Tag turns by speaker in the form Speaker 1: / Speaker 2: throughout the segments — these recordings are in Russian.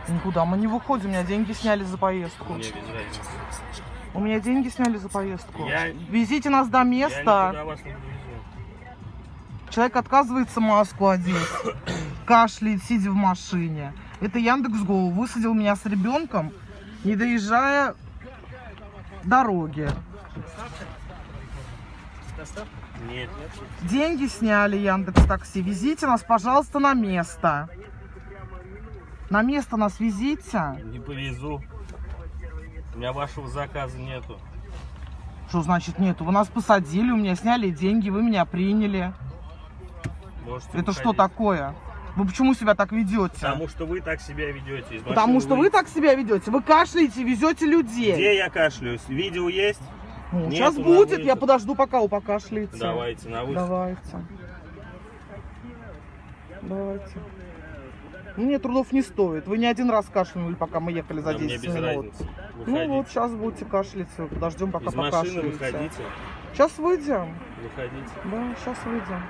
Speaker 1: Никуда мы не выходим, у меня деньги сняли за поездку.
Speaker 2: Мне без разницы.
Speaker 1: У меня деньги сняли за поездку.
Speaker 2: Я-
Speaker 1: Везите нас до
Speaker 2: Я
Speaker 1: места.
Speaker 2: никуда вас не подвезу.
Speaker 1: Человек отказывается маску одеть, кашляет, сидя в машине. Это Яндекс.Гоу высадил меня с ребенком, не доезжая дороги.
Speaker 2: Нет, нет.
Speaker 1: Деньги сняли Яндекс.Такси. Везите нас, пожалуйста, на место. На место нас везите.
Speaker 2: Не повезу. У меня вашего заказа нету.
Speaker 1: Что значит нету? Вы нас посадили, у меня сняли деньги, вы меня приняли.
Speaker 2: Можете
Speaker 1: Это
Speaker 2: уходить.
Speaker 1: что такое? Вы почему себя так ведете?
Speaker 2: Потому что вы так себя ведете. Из
Speaker 1: Потому
Speaker 2: машины
Speaker 1: что вы так себя ведете. Вы кашляете, везете людей.
Speaker 2: Где я кашляюсь? Видео есть?
Speaker 1: Ну,
Speaker 2: Нету,
Speaker 1: сейчас
Speaker 2: на
Speaker 1: будет,
Speaker 2: выход.
Speaker 1: я подожду, пока вы покашляете.
Speaker 2: Давайте, на выход.
Speaker 1: Давайте. Давайте. Мне трудов не стоит. Вы не один раз кашлянули, пока мы ехали за
Speaker 2: Да мне
Speaker 1: 10
Speaker 2: без
Speaker 1: минут.
Speaker 2: разницы.
Speaker 1: Ну
Speaker 2: Выходите.
Speaker 1: вот, сейчас будете кашлять. Подождем, пока
Speaker 2: Из машины
Speaker 1: покашляете.
Speaker 2: выходите.
Speaker 1: Сейчас выйдем.
Speaker 2: Выходите.
Speaker 1: Да, сейчас выйдем.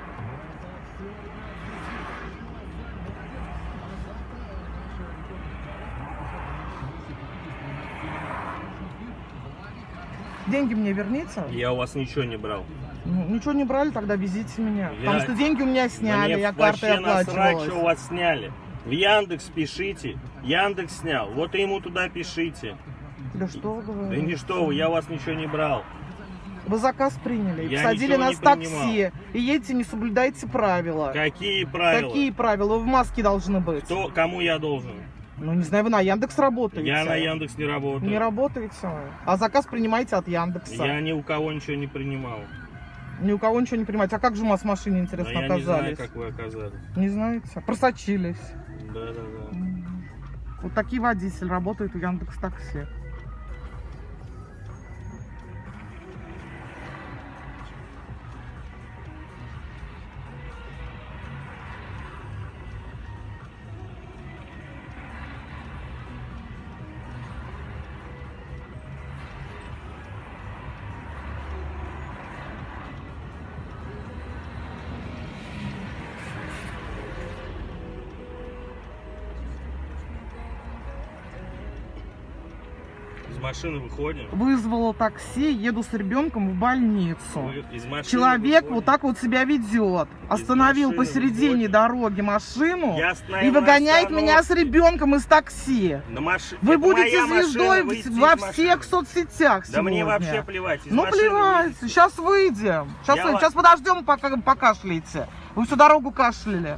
Speaker 1: Деньги мне верните.
Speaker 2: Я у вас ничего не брал.
Speaker 1: Ну, ничего не брали, тогда везите меня. Потому что деньги у меня сняли,
Speaker 2: Мне
Speaker 1: я картой
Speaker 2: вообще насрать,
Speaker 1: оплачивалась.
Speaker 2: что у вас сняли. В Яндекс пишите. Яндекс снял. Вот и ему туда пишите.
Speaker 1: Да что вы
Speaker 2: Да
Speaker 1: говорите?
Speaker 2: не что вы, я у вас ничего не брал.
Speaker 1: Вы заказ приняли, и
Speaker 2: Я
Speaker 1: посадили
Speaker 2: ничего
Speaker 1: нас
Speaker 2: не
Speaker 1: в такси. И едете, не соблюдайте правила.
Speaker 2: Какие правила?
Speaker 1: Какие правила? Вы в маске должны быть.
Speaker 2: Кто, кому я должен?
Speaker 1: Ну, не знаю, вы на Яндекс работаете.
Speaker 2: Я на Яндекс не работаю.
Speaker 1: Не работаете. А заказ принимаете от Яндекса.
Speaker 2: Я ни у кого ничего не принимал.
Speaker 1: Ни у кого ничего не принимаете. А как же у вас в машине,
Speaker 2: Но
Speaker 1: интересно,
Speaker 2: я не знаю,
Speaker 1: оказались?
Speaker 2: как вы оказались.
Speaker 1: Не знаете? Просочились.
Speaker 2: Да.
Speaker 1: Вот такие водители работают в Яндекс.Такси.
Speaker 2: Из машины выходим.
Speaker 1: Вызвала такси, еду с ребенком в больницу.
Speaker 2: Вы из машины
Speaker 1: Человек
Speaker 2: выходим.
Speaker 1: вот так вот себя ведет. Остановил
Speaker 2: машины
Speaker 1: посередине
Speaker 2: выходим.
Speaker 1: дороги машину
Speaker 2: Я остановил
Speaker 1: и выгоняет
Speaker 2: на
Speaker 1: меня с
Speaker 2: остановке.
Speaker 1: ребенком из такси. Вы
Speaker 2: Это
Speaker 1: будете
Speaker 2: моя
Speaker 1: звездой
Speaker 2: машина, выйдите
Speaker 1: во
Speaker 2: из машины.
Speaker 1: всех соцсетях
Speaker 2: Да
Speaker 1: сегодня.
Speaker 2: мне вообще плевать. Из
Speaker 1: Ну
Speaker 2: машины
Speaker 1: плевать,
Speaker 2: выйдите.
Speaker 1: сейчас выйдем.
Speaker 2: Я
Speaker 1: Сейчас подождем, пока покашляете. Вы всю дорогу кашляли.